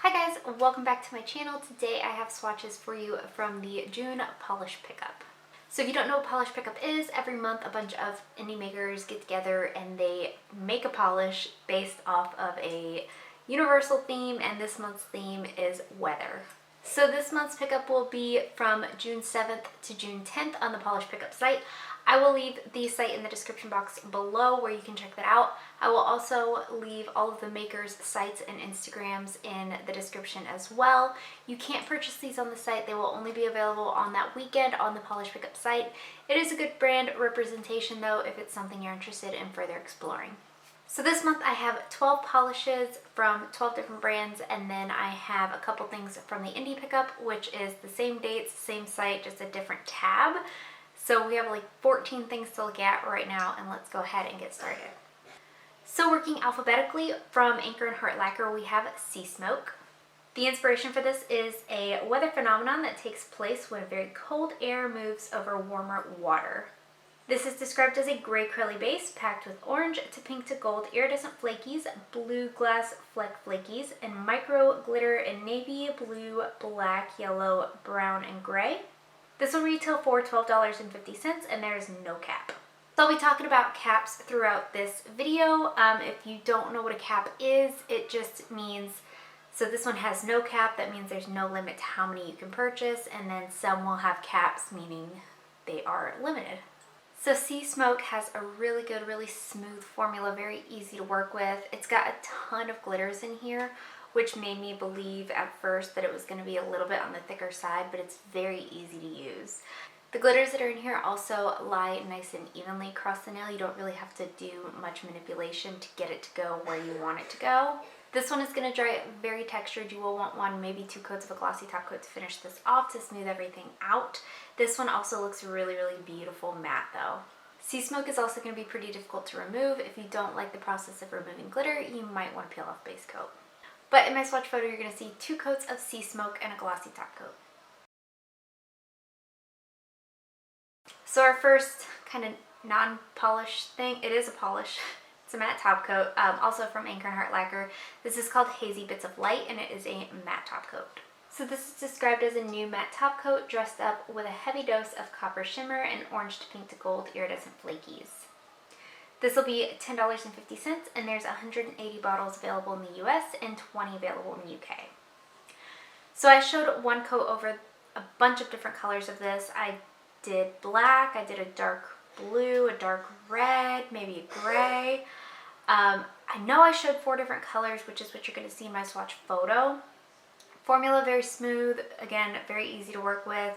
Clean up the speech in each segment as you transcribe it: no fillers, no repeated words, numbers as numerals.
Hi guys, welcome back to my channel. Today I have swatches for you from the June Polishz pickup. So if you don't know what Polishz pickup is, every month a bunch of indie makers get together and they make a polish based off of a universal theme, and this month's theme is weather. So this month's pickup will be from June 7th to June 10th on the Polishz pickup site. I will leave the site in the description box below where you can check that out. I will also leave all of the makers' sites and Instagrams in the description as well. You can't purchase these on the site. They will only be available on that weekend on the Polishz pickup site. It is a good brand representation though if it's something you're interested in further exploring. So this month I have 12 polishes from 12 different brands, and then I have a couple things from the indie pickup, which is the same dates, same site, just a different tab. So we have like 14 things to look at right now, and let's go ahead and get started. So working alphabetically from Anchor and Heart Lacquer, we have Sea Smoke. The inspiration for this is a weather phenomenon that takes place when very cold air moves over warmer water. This is described as a gray curly base packed with orange to pink to gold iridescent flakies, blue glass fleck flakies, and micro glitter in navy, blue, black, yellow, brown, and gray. This will retail for $12.50 and there is no cap. So I'll be talking about caps throughout this video. If you don't know what a cap is, it just means, so this one has no cap, that means there's no limit to how many you can purchase, and then some will have caps, meaning they are limited. So Sea Smoke has a really good, really smooth formula, very easy to work with. It's got a ton of glitters in here, which made me believe at first that it was going to be a little bit on the thicker side, but it's very easy to use. The glitters that are in here also lie nice and evenly across the nail. You don't really have to do much manipulation to get it to go where you want it to go. This one is going to dry very textured. You will want one, maybe 2 coats of a glossy top coat to finish this off to smooth everything out. This one also looks really, really beautiful matte though. Sea Smoke is also going to be pretty difficult to remove. If you don't like the process of removing glitter, you might want to peel off base coat. But in my swatch photo, you're going to see 2 coats of Sea Smoke and a glossy top coat. So our first kind of non-polish thing, it is a polish. It's a matte top coat, also from Anchor and Heart Lacquer. This is called Hazy Bits of Light, and it is a matte top coat. So this is described as a new matte top coat dressed up with a heavy dose of copper shimmer and orange to pink to gold iridescent flakies. This will be $10.50, and there's 180 bottles available in the US and 20 available in the UK. So I showed one coat over a bunch of different colors of this. I did black, I did a dark blue, a dark red, maybe a gray. I know I showed 4 different colors, which is what you're going to see in my swatch photo. Formula very smooth, again, very easy to work with.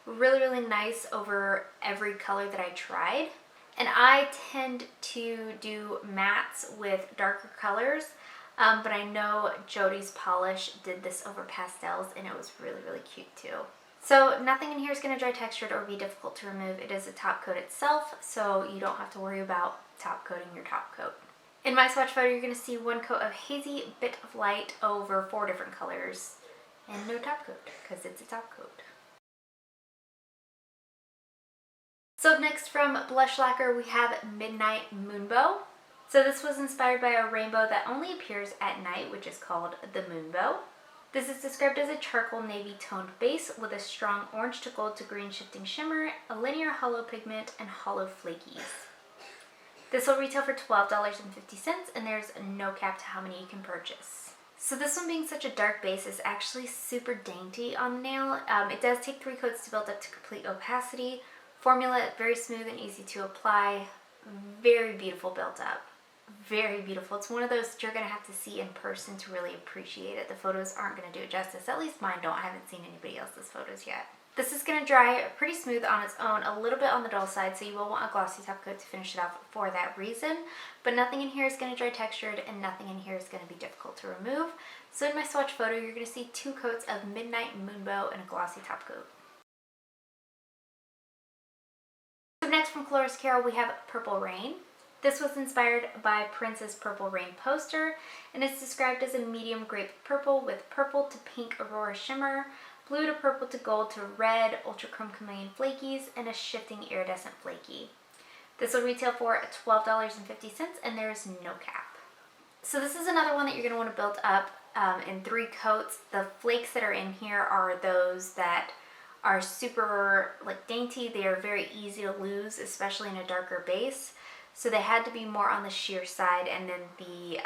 Really, really nice over every color that I tried. And I tend to do mattes with darker colors, but I know Jody's Polishz did this over pastels and it was really, really cute too. So nothing in here is going to dry textured or be difficult to remove. It is a top coat itself, so you don't have to worry about top coating your top coat. In my swatch photo, you're going to see 1 coat of Hazy Bit of Light over 4 different colors and no top coat because it's a top coat. So up next from Blush Lacquer, we have Midnight Moonbow. So this was inspired by a rainbow that only appears at night, which is called the Moonbow. This is described as a charcoal navy toned base with a strong orange to gold to green shifting shimmer, a linear hollow pigment, and hollow flakies. This will retail for $12.50, and there's no cap to how many you can purchase. So this one, being such a dark base, is actually super dainty on the nail. It does take 3 coats to build up to complete opacity. Formula very smooth and easy to apply. Very beautiful built up. Very beautiful. It's one of those that you're going to have to see in person to really appreciate it. The photos aren't going to do it justice. At least mine don't. I haven't seen anybody else's photos yet. This is going to dry pretty smooth on its own, a little bit on the dull side, so you will want a glossy top coat to finish it off for that reason. But nothing in here is going to dry textured, and nothing in here is going to be difficult to remove. So in my swatch photo, you're going to see 2 coats of Midnight Moonbow and a glossy top coat. So next from Colores Carol, we have Purple Rain. This was inspired by Prince's Purple Rain poster, and it's described as a medium grape purple with purple to pink aurora shimmer, blue to purple to gold to red ultra chrome chameleon flakies, and a shifting iridescent flaky. This will retail for $12.50, and there is no cap. So this is another one that you're going to want to build up in 3 coats. The flakes that are in here are those that are super like dainty. They are very easy to lose, especially in a darker base. So they had to be more on the sheer side. And then the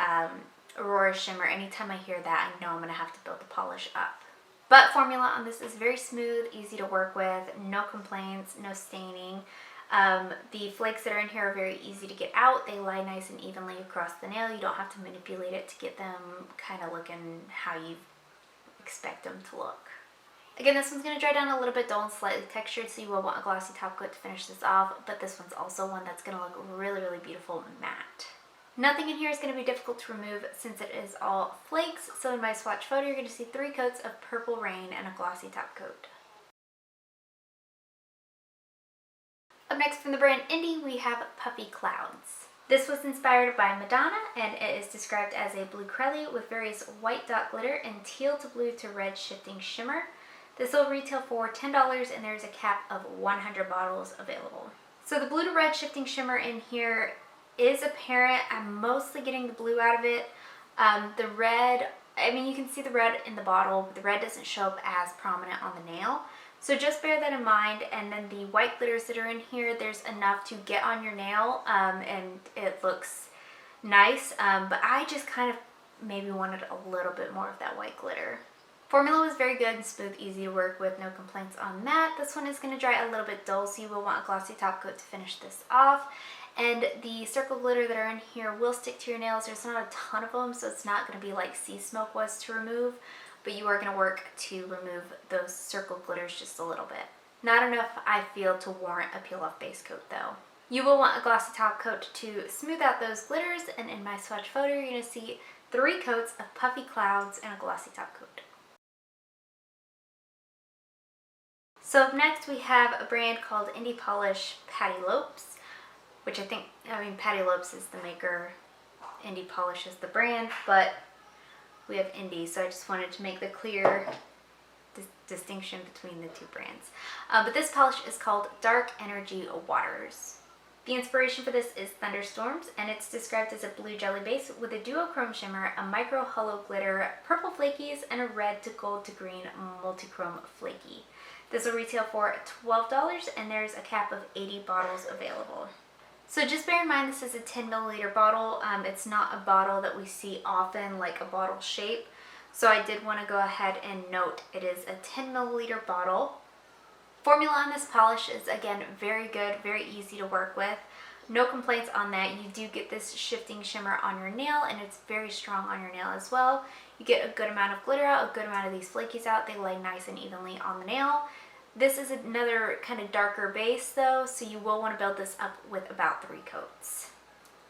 Aurora Shimmer, anytime I hear that, I know I'm gonna have to build the polish up. But formula on this is very smooth, easy to work with, no complaints, no staining. The flakes that are in here are very easy to get out. They lie nice and evenly across the nail. You don't have to manipulate it to get them kind of looking how you expect them to look. Again, this one's going to dry down a little bit dull and slightly textured, so you will want a glossy top coat to finish this off, but this one's also one that's going to look really, really beautiful matte. Nothing in here is going to be difficult to remove since it is all flakes, so in my swatch photo you're going to see 3 coats of Purple Rain and a glossy top coat. Up next from the brand LynB, we have Puffy Clouds. This was inspired by Madonna, and it is described as a blue crelly with various white dot glitter and teal to blue to red shifting shimmer. This will retail for $10, and there's a cap of 100 bottles available. So the blue to red shifting shimmer in here is apparent. I'm mostly getting the blue out of it. The red, I mean, you can see the red in the bottle, but the red doesn't show up as prominent on the nail. So just bear that in mind. And then the white glitters that are in here, there's enough to get on your nail, and it looks nice. But I just kind of maybe wanted a little bit more of that white glitter. Formula was very good and smooth, easy to work with, no complaints on that. This one is going to dry a little bit dull, so you will want a glossy top coat to finish this off. And the circle glitter that are in here will stick to your nails. There's not a ton of them, so it's not going to be like sea smoke was to remove, but you are going to work to remove those circle glitters just a little bit. Not enough, I feel, to warrant a peel off base coat though. You will want a glossy top coat to smooth out those glitters, and in my swatch photo you're going to see 3 coats of Puffy Clouds and a glossy top coat. So up next we have a brand called Indie Polish Patty Lopes, which Patty Lopes is the maker, Indie Polish is the brand, but we have Indie, so I just wanted to make the clear distinction between the 2 brands. But this polish is called Dark Energy Waters. The inspiration for this is Thunderstorms, and it's described as a blue jelly base with a duochrome shimmer, a micro hollow glitter, purple flakies, and a red to gold to green multichrome flaky. This will retail for $12, and there's a cap of 80 bottles available. So just bear in mind this is a 10 milliliter bottle. It's not a bottle that we see often, like a bottle shape. So I did want to go ahead and note it is a 10 milliliter bottle. Formula on this polish is, again, very good, very easy to work with. No complaints on that. You do get this shifting shimmer on your nail, and it's very strong on your nail as well. You get a good amount of glitter out, a good amount of these flakies out. They lay nice and evenly on the nail. This is another kind of darker base though, so you will want to build this up with about 3 coats.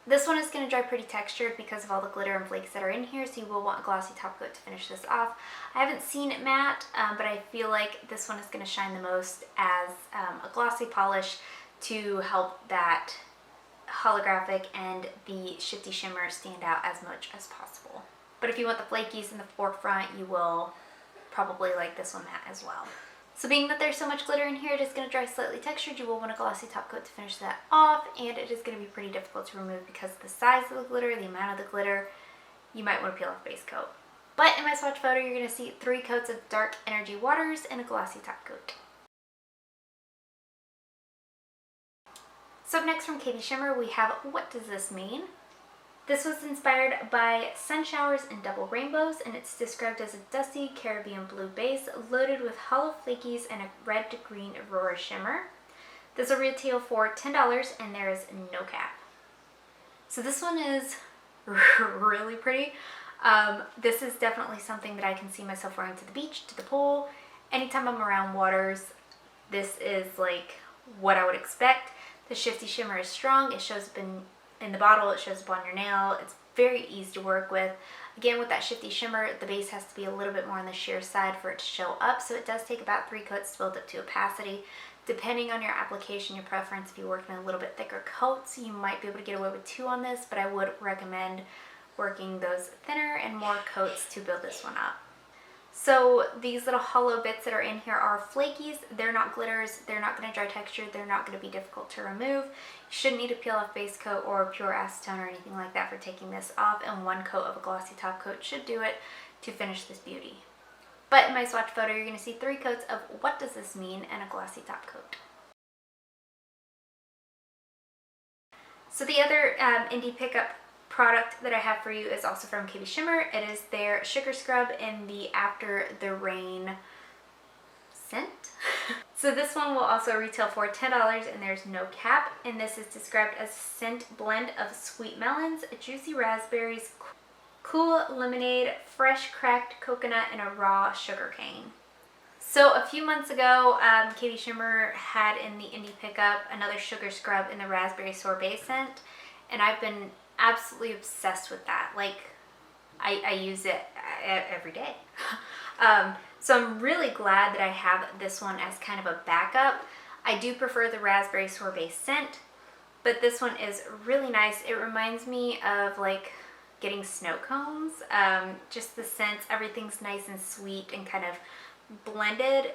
This one is going to dry pretty textured because of all the glitter and flakes that are in here, so you will want a glossy top coat to finish this off. I haven't seen it matte, but I feel like this one is going to shine the most as a glossy polish to help that holographic and the shifty shimmer stand out as much as possible. But if you want the flakies in the forefront, you will probably like this one matte as well. So being that there's so much glitter in here, it is going to dry slightly textured. You will want a glossy top coat to finish that off, and it is going to be pretty difficult to remove because of the size of the glitter, the amount of the glitter. You might want to peel off base coat. But in my swatch photo, you're going to see 3 coats of Dark Energy Waters and a glossy top coat. So up next from Katy Shimmer, we have What Does This Mean? This was inspired by sun showers and double rainbows, and it's described as a dusty Caribbean blue base loaded with hollow flakies and a red to green Aurora shimmer. This will retail for $10, and there is no cap. So this one is really pretty. This is definitely something that I can see myself wearing to the beach, to the pool. Anytime I'm around waters, this is like what I would expect. The shifty shimmer is strong. It shows up in the bottle, it shows up on your nail. It's very easy to work with. Again, with that shifty shimmer, the base has to be a little bit more on the sheer side for it to show up, so it does take about 3 coats to build up to opacity. Depending on your application, your preference, if you're working a little bit thicker coats, you might be able to get away with 2 on this, but I would recommend working those thinner and more coats to build this one up. So these little hollow bits that are in here are flakies. They're not glitters. They're not going to dry textured. They're not going to be difficult to remove. You shouldn't need a peel off base coat or a pure acetone or anything like that for taking this off, and 1 coat of a glossy top coat should do it. to finish this beauty. But in my swatch photo, you're going to see 3 coats of What Does This Mean and a glossy top coat. So the other indie pickup product that I have for you is also from Katy Shimmer. It is their Sugar Scrub in the After the Rain scent. So this one will also retail for $10 and there's no cap. And this is described as a scent blend of sweet melons, juicy raspberries, cool lemonade, fresh cracked coconut, and a raw sugar cane. So a few months ago, Katy Shimmer had in the indie pickup another sugar scrub in the raspberry sorbet scent, and I've been absolutely obsessed with that. Like, I use it every day. So I'm really glad that I have this one as kind of a backup. I do prefer the raspberry sorbet scent, but this one is really nice. It reminds me of like getting snow cones. Just the scents, everything's nice and sweet and kind of blended,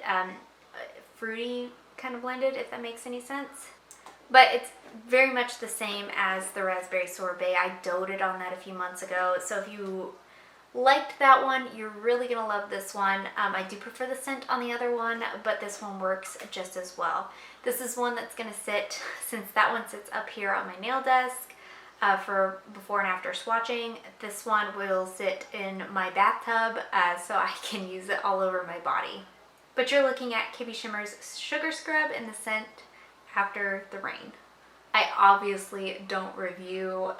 fruity kind of blended, if that makes any sense. But it's very much the same as the raspberry sorbet. I doted on that a few months ago. So if you liked that one, you're really gonna love this one. I do prefer the scent on the other one, but this one works just as well. This is one that's gonna sit, since that one sits up here on my nail desk, for before and after swatching. This one will sit in my bathtub so I can use it all over my body. But you're looking at Katy Shimmer's Sugar Scrub in the scent After the Rain. I obviously don't review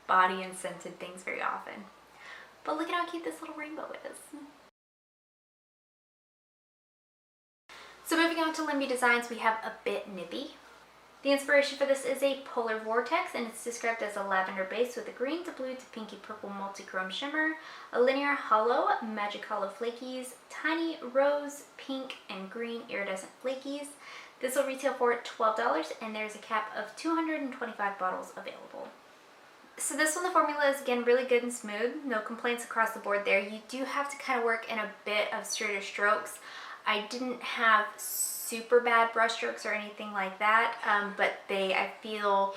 body and scented things very often, but look at how cute this little rainbow is. So moving on to LynB Designs, we have a Bit Nippy. The inspiration for this is a polar vortex, and it's described as a lavender base with a green to blue to pinky purple multi-chrome shimmer, a linear hollow, magic hollow flakies, tiny rose, pink, and green iridescent flakies. This will retail for $12 and there's a cap of 225 bottles available. So this one, the formula is again really good and smooth. No complaints across the board there. You do have to kind of work in a bit of straighter strokes. I didn't have super bad brush strokes or anything like that, but they, I feel,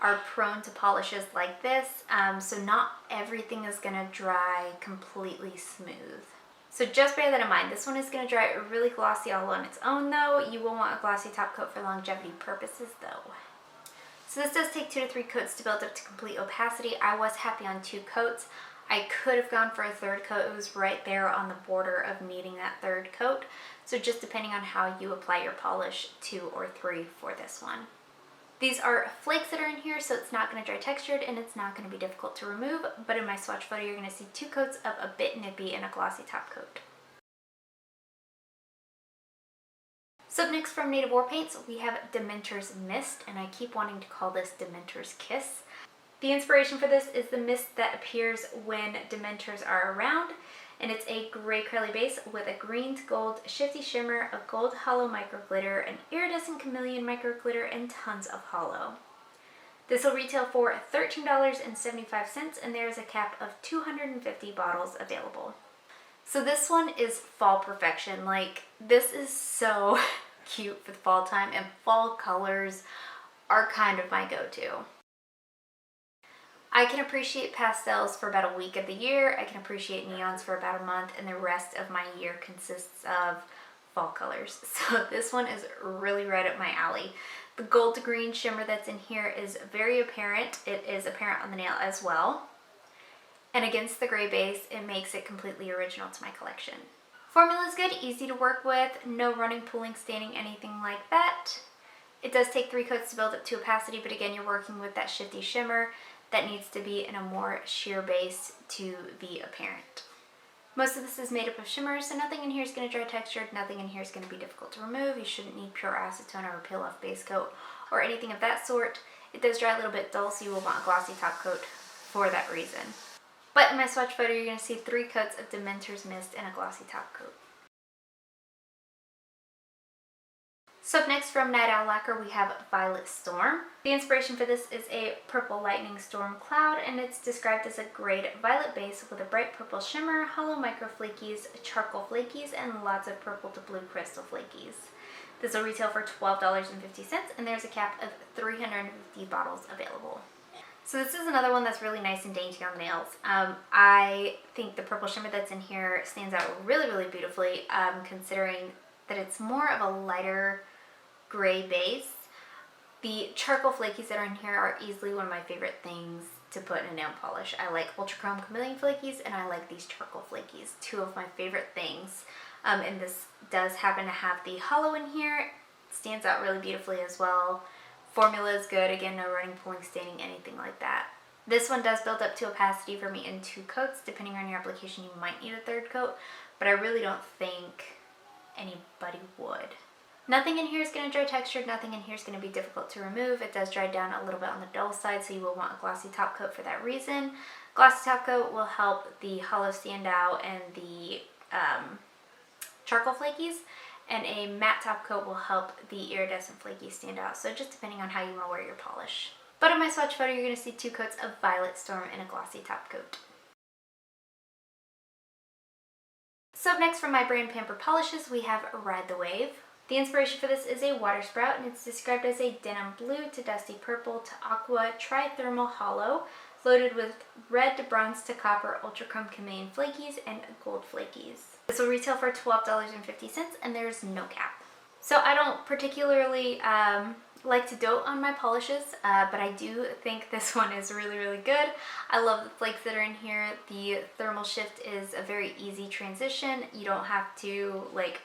are prone to polishes like this, so not everything is going to dry completely smooth. So just bear that in mind. This one is going to dry really glossy all on its own though. You will want a glossy top coat for longevity purposes though. So this does take 2 to 3 coats to build up to complete opacity. I was happy on 2 coats. I could have gone for a 3rd coat. It was right there on the border of needing that 3rd coat. So just depending on how you apply your polish, 2 or 3 for this one. These are flakes that are in here, so it's not going to dry textured and it's not going to be difficult to remove. But in my swatch photo, you're going to see 2 coats of a Bit Nippy and a glossy top coat. So up next from Native War Paints, we have Dementor's Mist, and I keep wanting to call this Dementor's Kiss. The inspiration for this is the mist that appears when Dementors are around, and it's a gray curly base with a green to gold shifty shimmer, a gold hollow micro glitter, an iridescent chameleon micro glitter, and tons of hollow. This will retail for $13.75 and there is a cap of 250 bottles available. So this one is fall perfection. Like, this is so cute for the fall time, and fall colors are kind of my go-to. I can appreciate pastels for about a week of the year, I can appreciate neons for about a month, and the rest of my year consists of fall colors. So this one is really right up my alley. The gold to green shimmer that's in here is very apparent. It is apparent on the nail as well. And against the gray base, it makes it completely original to my collection. Formula is good, easy to work with, no running, pooling, staining, anything like that. It does take 3 coats to build up to opacity, but again, you're working with that shifty shimmer that needs to be in a more sheer base to be apparent. Most of this is made up of shimmer, so nothing in here is going to dry textured, nothing in here is going to be difficult to remove. You shouldn't need pure acetone or a peel off base coat or anything of that sort. It does dry a little bit dull, so you will want a glossy top coat for that reason. But in my swatch photo, you're going to see 3 coats of Dementor's Mist and a glossy top coat. So up next from Owl Lacquer, we have Violet Storm. The inspiration for this is a purple lightning storm cloud, and it's described as a grayed violet base with a bright purple shimmer, hollow micro flakies, charcoal flakies, and lots of purple to blue crystal flakies. This will retail for $12.50 and there's a cap of 350 bottles available. So this is another one that's really nice and dainty on nails. I think the purple shimmer that's in here stands out really, really beautifully, considering that it's more of a lighter gray base. The charcoal flakies that are in here are easily one of my favorite things to put in a nail polish. I like Ultra Chrome Chameleon flakies, and I like these charcoal flakies, two of my favorite things. And this does happen to have the hollow in here. It stands out really beautifully as well. Formula is good. Again, no running, pulling, staining, anything like that. This one does build up to opacity for me in 2 coats. Depending on your application, you might need a 3rd coat, but I really don't think anybody would. Nothing in here is going to dry textured. Nothing in here is going to be difficult to remove. It does dry down a little bit on the dull side, so you will want a glossy top coat for that reason. Glossy top coat will help the hollow stand out and the charcoal flakies, and a matte top coat will help the iridescent flakies stand out. So just depending on how you want to wear your polish. But in my swatch photo, you're going to see 2 coats of Violet Storm and a glossy top coat. So up next from my brand Pampered Polishes, we have Ride the Wave. The inspiration for this is a water sprout, and it's described as a denim blue to dusty purple to aqua trithermal hollow, loaded with red to bronze to copper Ultra Chrome Chameleon flakies and gold flakies. This will retail for $12.50, and there's no cap. So I don't particularly like to dote on my polishes, but I do think this one is really, really good. I love the flakes that are in here. The thermal shift is a very easy transition. You don't have to like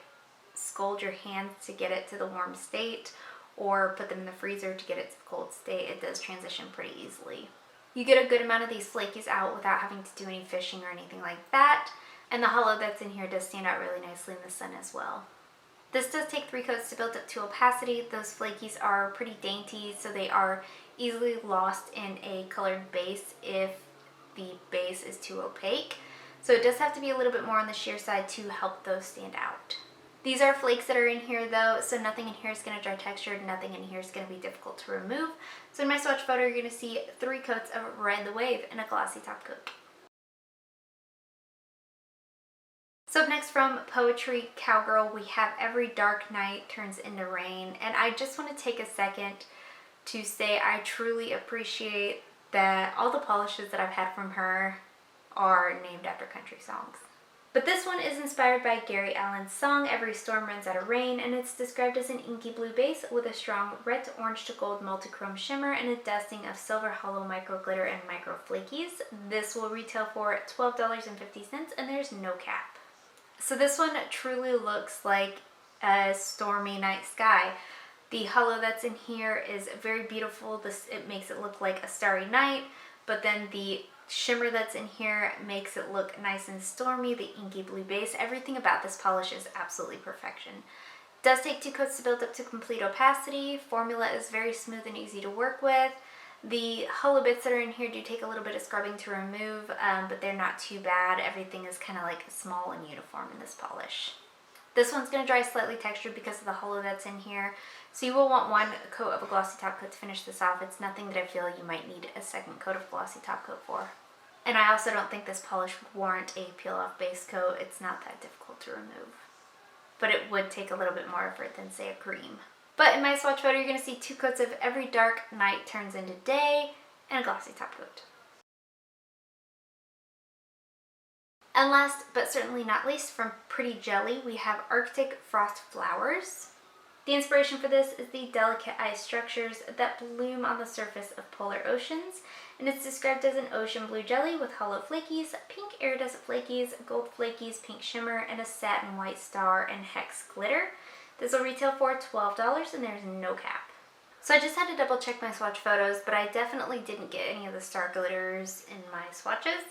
scald your hands to get it to the warm state or put them in the freezer to get it to the cold state. It does transition pretty easily. You get a good amount of these flakies out without having to do any fishing or anything like that. And the hollow that's in here does stand out really nicely in the sun as well. This does take 3 coats to build up to opacity. Those flakies are pretty dainty, so they are easily lost in a colored base if the base is too opaque. So it does have to be a little bit more on the sheer side to help those stand out. These are flakes that are in here though, so nothing in here is going to dry textured, nothing in here is going to be difficult to remove. So in my swatch photo, you're going to see 3 coats of Ride the Wave and a glossy top coat. So up next from Poetry Cowgirl, we have Every Dark Night Turns Into Rain, and I just want to take a second to say I truly appreciate that all the polishes that I've had from her are named after country songs. But this one is inspired by Gary Allan's song Every Storm Runs Out of Rain, and it's described as an inky blue base with a strong red to orange to gold multichrome shimmer and a dusting of silver hollow micro glitter and micro flakies. This will retail for $12.50, and there's no cap. So this one truly looks like a stormy night sky. The hollow that's in here is very beautiful. It makes it look like a starry night, but then the shimmer that's in here makes it look nice and stormy. The inky blue base, everything about this polish is absolutely perfection. It does take 2 coats to build up to complete opacity. Formula is very smooth and easy to work with. The hollow bits that are in here do take a little bit of scrubbing to remove, but they're not too bad. Everything is kind of like small and uniform in this polish. This one's going to dry slightly textured because of the hollow that's in here, so you will want 1 coat of a glossy top coat to finish this off. It's nothing that I feel you might need a 2nd coat of glossy top coat for. And I also don't think this polish would warrant a peel-off base coat. It's not that difficult to remove. But it would take a little bit more effort than, say, a cream. But in my swatch photo, you're going to see 2 coats of Every Dark Night Turns Into Day and a glossy top coat. And last but certainly not least, from Pretty Jelly, we have Arctic Frost Flowers. The inspiration for this is the delicate ice structures that bloom on the surface of polar oceans, and it's described as an ocean blue jelly with hollow flakies, pink iridescent flakies, gold flakies, pink shimmer, and a satin white star and hex glitter. This will retail for $12, and there's no cap. So I just had to double check my swatch photos, but I definitely didn't get any of the star glitters in my swatches.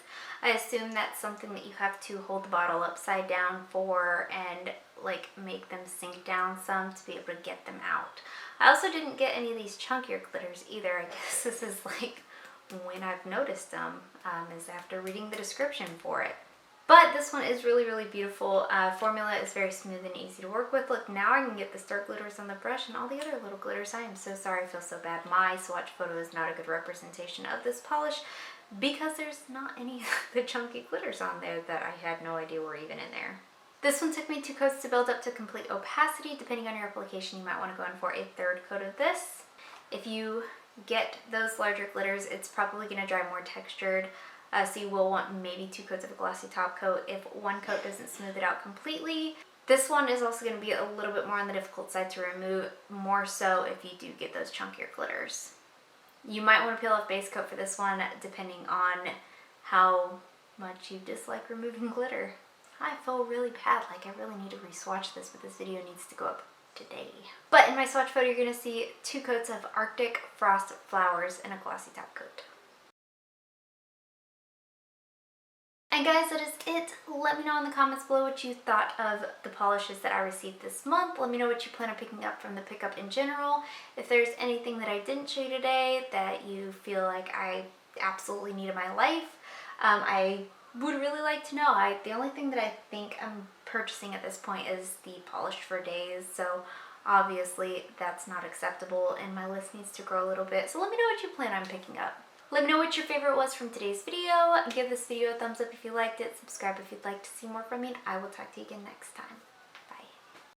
I assume that's something that you have to hold the bottle upside down for and like make them sink down some to be able to get them out. I also didn't get any of these chunkier glitters either. I guess this is like when I've noticed them, is after reading the description for it. But this one is really, really beautiful. Formula is very smooth and easy to work with. Look, now I can get the star glitters on the brush and all the other little glitters. I am so sorry, I feel so bad. My swatch photo is not a good representation of this polish because there's not any of the chunky glitters on there that I had no idea were even in there. This one took me 2 coats to build up to complete opacity. Depending on your application, you might want to go in for a 3rd coat of this. If you get those larger glitters. It's probably going to dry more textured, so you will want maybe 2 coats of a glossy top coat if one coat doesn't smooth it out completely. This one is also going to be a little bit more on the difficult side to remove, more so if you do get those chunkier glitters. You might want to peel off base coat for this one depending on how much you dislike removing glitter. I feel really bad, like I really need to re-swatch this, but this video needs to go up today. But in my swatch photo, you're going to see 2 coats of Arctic Frost Flowers and a glossy top coat. And guys, that is it. Let me know in the comments below what you thought of the polishes that I received this month. Let me know what you plan on picking up from the pickup in general. If there's anything that I didn't show you today that you feel like I absolutely need in my life, I would really like to know. The only thing that I think I'm purchasing at this point is the Polishz for Days, so obviously that's not acceptable and my list needs to grow a little bit. So let me know what you plan on picking up. Let me know what your favorite was from today's video. Give this video a thumbs up if you liked it. Subscribe if you'd like to see more from me, and I will talk to you again next time.